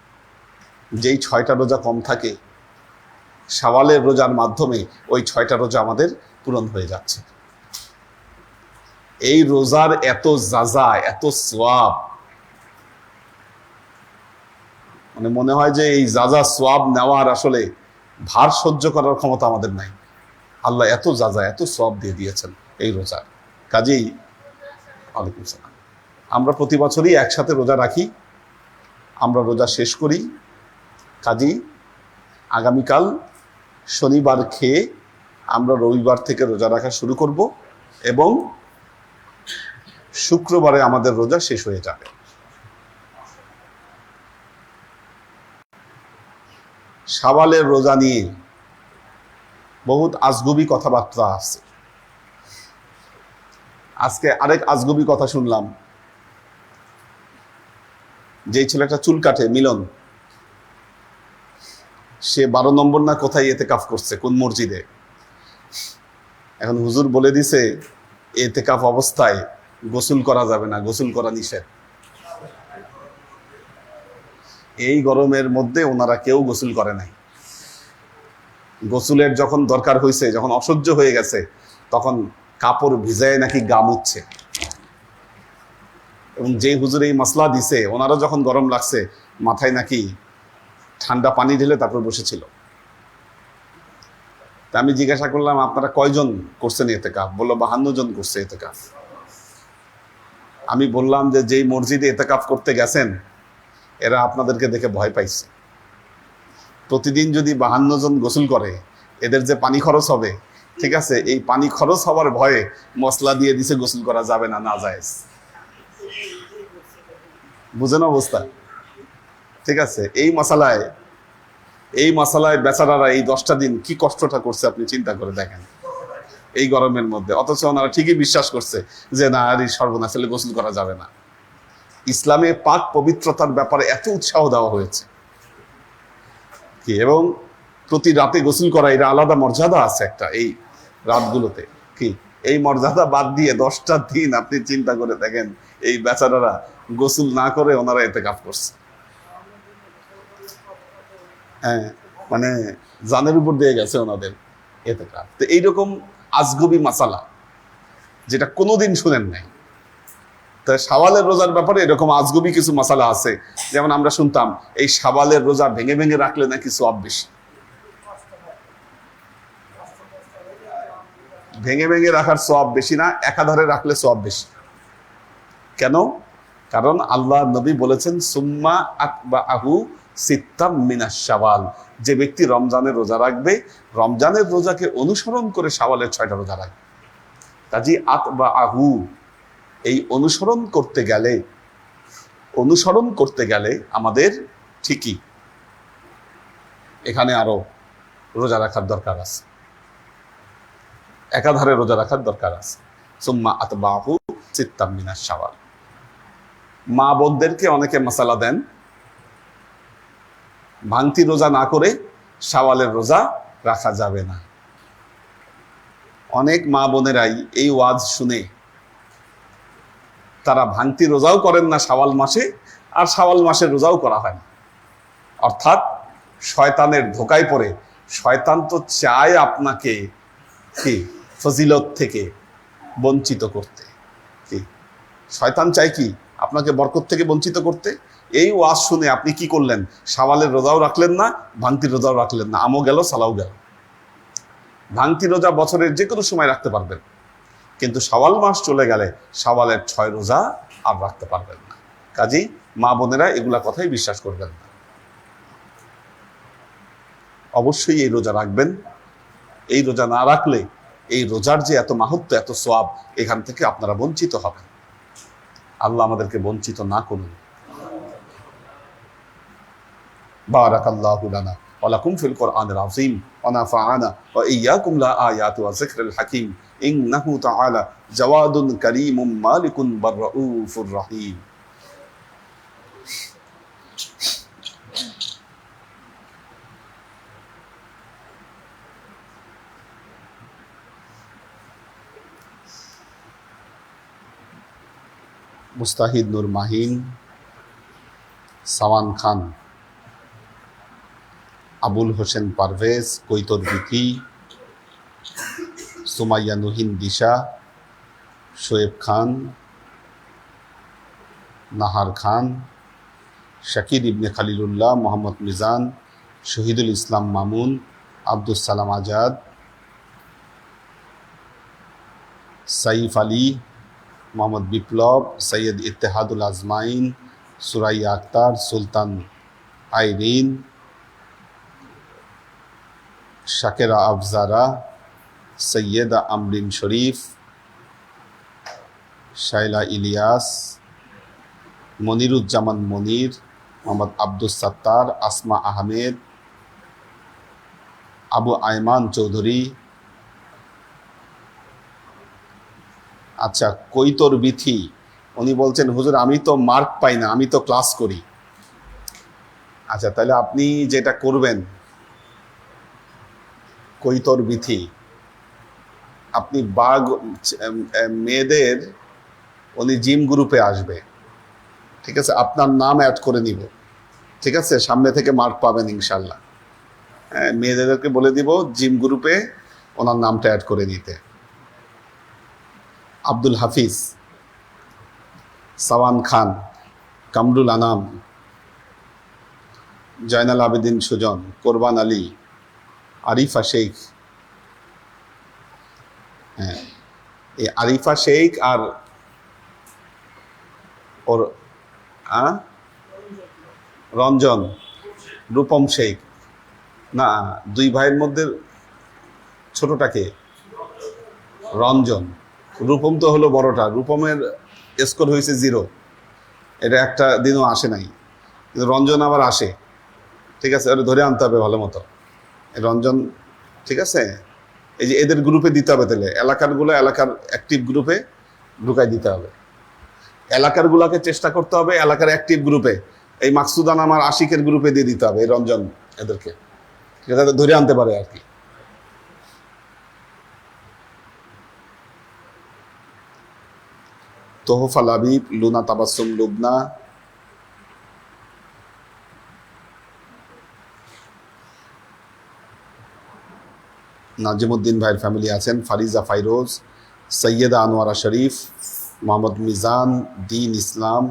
যেই 6টা রোজা কম থাকে, শাওয়ালের রোজার মাধ্যমে ওই 6টা রোজা আমাদের পূরণ হয়ে যাচ্ছে। এই রোজার এত যাজা, এত সোয়াব, মানে মনে হয় যে এই যাজা সোয়াব নেওয়ার আসলে ভার সহ্য করার ক্ষমতা আমাদের নাই। আল্লাহ এত যাজা, এত সোয়াব দিয়ে দিয়েছেন এই রোজার। কাজেই ওয়ালাইকুম সালাম, আমরা প্রতি বছরই একসাথে রোজা রাখি, আমরা রোজা শেষ করি। কাজেই আগামীকাল শনিবার খেয়ে আমরা রবিবার থেকে রোজা রাখা শুরু করব এবং শুক্রবারে আমাদের রোজা শেষ হয়ে যাবে। শাওয়ালের রোজা নিয়ে বহুত আজগুবি কথাবার্তা আছে। আজকে আরেক আজগুবি কথা শুনলাম। যে ছেলেটা চুল কাটে, মিলন, সে 12 নম্বর না কোথায় এতেকাফ করছে, কোন মসজিদে। এখন হুজুর বলে দিছে এতেকাফ অবস্থায় গোসল করা যাবে না, গোসল করা নিষেধ। এই গরমের মধ্যে ওনারা কেউ গোসল করে নাই। গোসলের যখন দরকার হয়েছে, যখন অসহ্য হয়ে গেছে, তখন কাপড় ভিজায় নাকি গা মুছছে। এবং যে হুজুর এই মাসলা দিছে, ওনারা যখন গরম লাগছে মাথায় নাকি ঠান্ডা পানি ঢেলে তারপর বসেছিল। তা আমি জিজ্ঞাসা করলাম, আপনারা কয়জন করছেন এতেকাফ? বললো 52 জন করছে এতেকাফ। আমি বললাম যে যেই মসজিদে এতেকাফ করতে গেছেন এরা আপনাদেরকে দেখে ভয় পাইছে। প্রতিদিন যদি 52 জন গোসল করে, এদের যে পানি খরচ হবে, ঠিক আছে, এই পানি খরচ হওয়ার ভয়ে মশলা দিয়ে দিছে গোসল করা যাবে না, না জায়েজ। বুঝেন অবস্থা? ঠিক আছে, এই মশালায় বেচারারা এই 10টা দিন কি কষ্টটা করছে আপনি চিন্তা করে দেখেন এই গরমের মধ্যে। অথচ ওনারা ঠিকই বিশ্বাস করছে যে না, আর এই সর্বনাশ হলে গোসল করা যাবে না। ইসলামে পাক পবিত্রতার ব্যাপারে এত উৎসাহ দেওয়া হয়েছে কি, এবং প্রতি রাতে গোসল করা এটা আলাদা মর্যাদা আছে একটা এই রাতগুলোতে কি। এই মর্যাদা বাদ দিয়ে 10টা দিন আপনি চিন্তা করে দেখেন এই বেচারারা গোসল না করে ওনারা এতেকাফ করছে। হ্যাঁ, মানে জানের উপর দিয়ে গেছে ওনাদের এতেকাফ। তো এইরকম আজগুবি মাসালা যেটা কোনোদিন শুনেন নাই। তা শাওয়ালের রোজার ব্যাপারে এরকম আজগুবি কিছু মাসালা আছে। যেমন আমরা শুনতাম এই শাওয়ালের রোজা ভেঙে ভেঙে রাখলে নাকি সওয়াব বেশি। ভেঙে ভেঙে রাখার সওয়াব বেশি না, একাধারে রাখলে সওয়াব বেশি। কেন? কারণ আল্লাহ নবী বলেছেন সুম্মা আতবাআহু সিত্তাম মিনাশ শাওয়াল, যে ব্যক্তি রমজানের রোজা রাখবে, রমজানের রোজাকে অনুসরণ করে শাওয়ালের 6টা রোজা রাখবে। কাজী আতবাআহু, এই অনুসরণ করতে গেলে আমাদের ঠিকই এখানে আরো রোজা রাখার দরকার আছে, একাধারে রোজা রাখার দরকার আছে। সুম্মা আতবাআহু সিত্তাম মিনাশ শাওয়াল। মা বোনদেরকে অনেকে মাসালা দেন, ভাঙতি রোজা না করে শাওয়ালের রোজা রাখা যাবে না। অনেক মা বোনেরাই এই ওয়াজ শুনে তারা ভাঙতি রোজাও করেন না শাওয়াল মাসে, আর শাওয়াল মাসের রোজাও করা হয় না। অর্থাৎ শয়তানের ধোকায় পড়ে, শয়তান তো চায় আপনাকে কি ফজিলত থেকে বঞ্চিত করতে। কি শয়তান চায় কি আপনাকে বরকত থেকে বঞ্চিত করতে। এই ওয়াজ শুনে আপনি কি করলেন? শাওয়ালের রোজাও রাখলেন না, ভাঙতি রোজাও রাখলেন না, আমও গেল সালাও গেল। ভাঙতি রোজা বছরের যে কোনো সময় রাখতে পারবেন, কিন্তু শাওয়াল মাস চলে গেলে শাওয়ালের 6 রোজা আর রাখতে পারবেন না। কাজেই মা বোনেরা এগুলা কথাই বিশ্বাস করবেন না। অবশ্যই এই রোজা রাখবেন। এই রোজা না রাখলে এই রোজার যে এত মাহাত্ম্য, এত সওয়াব, এখান থেকে আপনারা বঞ্চিত হবেন। আল্লাহ আমাদেরকে বঞ্চিত না করুন। বারাকাল্লাহু লানা ওয়া লাকুম ফিল কুরআনিল আযীম ওয়া নাফা'ানা ওয়া ইয়্যাকুম লা আয়াতি ওয়া যিকরিল হাকীম ইন্নাহু তাআলা জাওয়াদুন কারীমুম মালিকুন বাররাউফুর রহিম। মুস্তাহিদ নূর মাহিন, সাওয়ান খান, আবুল হোসেন পারভেজ, কৈতর বিথি, সুমাইয়া নুহিন দিশা, শোয়েব খান, নাহার খান, শাকির ইবনে খালিলুল্লাহ, মোহাম্মদ মিজান, শহীদুল ইসলাম মামুন, আব্দুস সালাম আজাদ, সাইফ আলী, মোহাম্মদ বিপ্লব, সৈয়দ ইত্তেহাদুল আজমাইন, সুরাইয়া আক্তার, সুলতান আইরিন, শাকেরা আফজারা, সৈয়দা আমরিন শরীফ, শাইলা ইলিয়াস, মনিরুজ্জামান মনির, মোহাম্মদ আব্দুস সাত্তার, আসমা আহমেদ, আবু আয়মান চৌধুরী। আচ্ছা, কৈতর বিথি, উনি বলছেন হুজুর আমি তো মার্ক পাই না, আমি তো ক্লাস করি। আচ্ছা, তাহলে আপনি যেটা করবেন, কৈতর বিথি, আপনি মেয়েদের উনি জিম গ্রুপে আসবে, ঠিক আছে, আপনার নাম অ্যাড করে নিব, ঠিক আছে, সামনে থেকে মার্ক পাবেন ইনশাল্লাহ। হ্যাঁ, মেয়েদেরকে বলে দিব জিম গ্রুপে ওনার নামটা অ্যাড করে নিতে। আব্দুল হাফিজ, সাওয়ান খান, কামরুল আনাম, জয়নাল আবেদিন সুজন, কোরবান আলী, আরিফা শেখ। হ্যাঁ, এই আরিফা শেখ আর ওর রঞ্জন, রূপম শেখ, না দুই ভাইয়ের মধ্যে ছোটটাকে রঞ্জন, রূপম তো হলো বড়টা, রূপমের স্কোর হয়েছে 0, এটা একটা দিনও আসে নাই, কিন্তু রঞ্জন আবার আসে, ঠিক আছে, ওটা ধরে আনতে হবে ভালো মতো রঞ্জন, ঠিক আছে। এই যে এদের গ্রুপে দিতে হবে, তাহলে এলাকার অ্যাক্টিভ গ্রুপে ঢুকাই দিতে হবে, এলাকারগুলোকে চেষ্টা করতে হবে এলাকার অ্যাক্টিভ গ্রুপে, এই মাকসুদান আমার আশিকের গ্রুপে দিয়ে দিতে হবে এই রঞ্জন, এদেরকে ঠিক আছে, ধরে আনতে পারে আর কি। তোহফা লাবিব, লুনা তাবাসসুম লুবনা, নাজিমুদ্দিন ভাইয়ের ফ্যামিলি আছেন, ফারিজা ফাইরোজ, সৈয়দা আনোয়ারা শরীফ, মোহাম্মদ মিজান, দিন ইসলাম,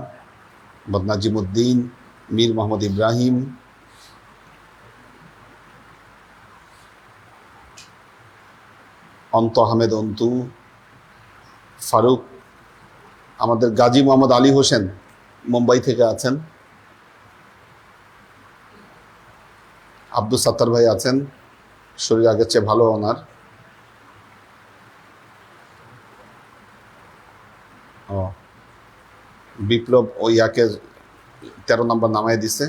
মোহাম্মদ নাজিমুদ্দিন, মীর মোহাম্মদ ইব্রাহিম, অন্ত আহমেদ অন্তু, ফারুক, আমাদের গাজী মোহাম্মদ আলী হোসেন মুম্বাই থেকে আছেন, আব্দুস সাত্তার ভাই আছেন, শরীর আগের চেয়ে ভালো ওনার। ও বিপ্লব ইয়াকে 13 নম্বর নামায় দিছে,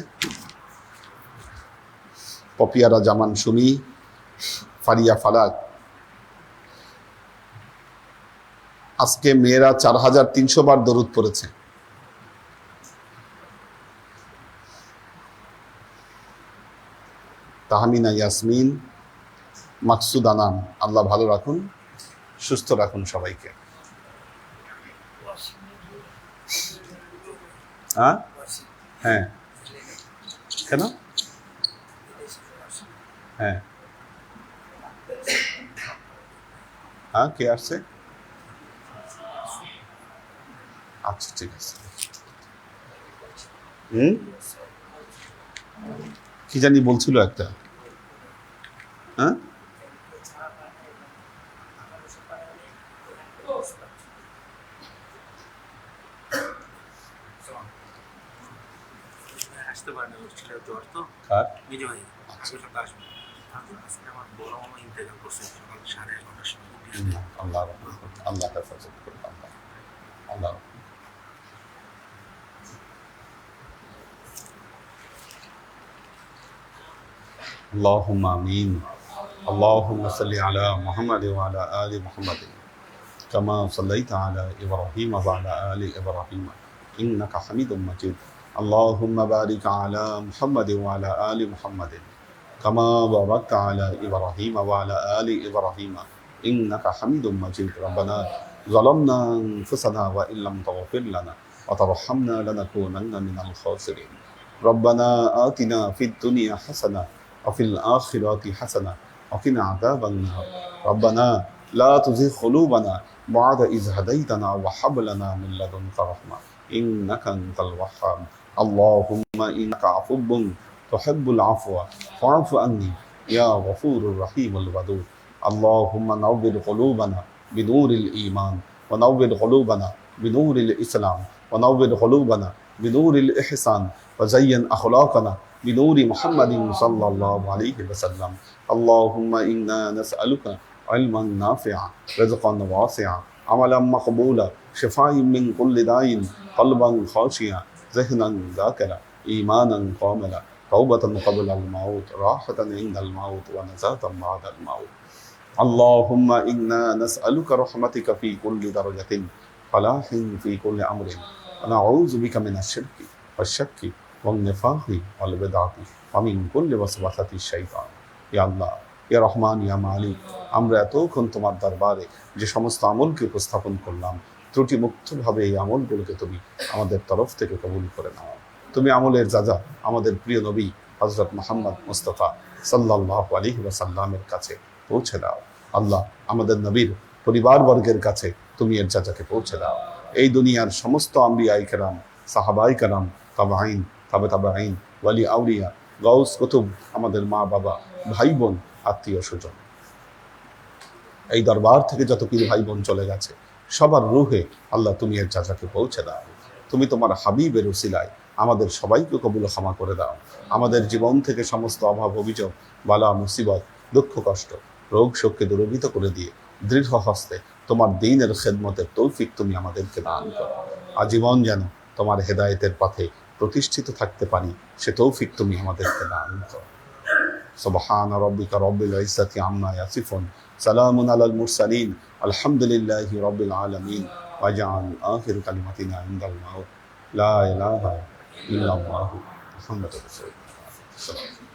পপিয়ারা জামান সুমি, ফারিয়া ফালাক। আজকে মেয়েরা 4300 বার দরুদ পড়েছে। তাহমিনা ইয়াসমিন, মাকসুদ আনাম, আল্লাহ ভালো রাখুন, সুস্থ রাখুন সবাইকে। হ্যাঁ, কেন? হ্যাঁ, কে আসছে? আচ্ছা, ঠিক আছে। কি জানি বলছিল একটা, হ্যাঁ, আল্লাহ আল্লাহ হেফাজত করুন, আল্লাহ। اللهم آمين. اللهم صل على محمد وعلى آل محمد كما صليت على إبراهيم وعلى آل إبراهيم إنك حميد مجيد. اللهم بارك على محمد وعلى آل محمد كما باركت على إبراهيم وعلى آل إبراهيم إنك حميد مجيد. ربنا ظلمنا أنفسنا وإن لم تغفر لنا وترحمنا لنكونن من الخاسرين ربنا آتنا في الدنيا حسنة وفي الآخرة حسنة وقنا عذاب النار ربنا لا تزغ قلوبنا بعد إذ هديتنا وهب لنا من لدنك رحمة إنك أنت الوهاب اللهم إنك عفو تحب العفو فاعف عني يا غفور الرحيم الودود اللهم نور قلوبنا بنور الإيمان ونور قلوبنا بنور الإسلام ونور قلوبنا بنور الإحسان وزين أخلاقنا بنور محمد صلى الله عليه وسلم اللهم إنا نسألك علما نافعا رزقا واسعا عملا مقبولا شفاء من كل داء قلبا خاشعا ذهنا ذاكرا إيمانا كاملا توبة قبل الموت راحة عند الموت ونجاة بعد الموت اللهم إنا نسألك رحمتك في كل درجة فلاح في كل أمر ونعوذ بك من الشرك والشك والنفاق والبدعة ومن كل وسوسة الشيطان يا الله ইয়া রহমান ইয়া মালিক, আমরা এতক্ষণ তোমার দরবারে যে সমস্ত আমলকে উপস্থাপন করলাম, ত্রুটি মুক্তভাবে এই আমলগুলোকে তুমি আমাদের তরফ থেকে কবুল করে নাও। তুমি আমলের যাজা আমাদের প্রিয় নবী হযরত মুহাম্মদ মুস্তাফা সাল্লাল্লাহু আলাইহি ওয়াসাল্লামের কাছে পৌঁছে দাও। আল্লাহ, আমাদের নবীর পরিবারবর্গের কাছে তুমি এর যাজাকে পৌঁছে দাও। এই দুনিয়ার সমস্ত আম্বিয়ায়ে কেরাম, সাহাবায়ে কেরাম, তাবেঈন, তাবেঈন, ওয়ালি আউলিয়া, গাউস কুতুব, আমাদের মা বাবা, ভাই বোন, আত্মীয় স্বজন, এই দরবার থেকে যত পীর ভাই বোন চলে গেছে সবার রুহে আল্লাহ তুমি এর যাজাকে পৌঁছে দাও। তুমি তোমার হাবিবের উসিলায় আমাদের সবাইকে কবুল ক্ষমা করে দাও। আমাদের জীবন থেকে সমস্ত অভাব অভিযোগ, বালা মুসিবত, দুঃখ কষ্ট, রোগ শোককে দূরীভূত করে দিয়ে দৃঢ় হস্তে তোমার দ্বীনের খেদমতের তৌফিক তুমি আমাদেরকে দান করো। আজীবন যেন তোমার হেদায়েতের পথে প্রতিষ্ঠিত থাকতে পারি সে তৌফিক তুমি আমাদেরকে দান করো। সুবহান রাব্বিকা রাব্বিল ইজ্জাতি আম্মা ইয়াসিফুন, সালামুন আলাল মুরসালিন, আলহামদুলিল্লাহি রাব্বিল আলামিন। ওয়াজআল আখির কালিমাতিনা ইনদাল মাউত লা ইলাহা ইল্লাল্লাহু মুহাম্মাদুর রাসূলুল্লাহ।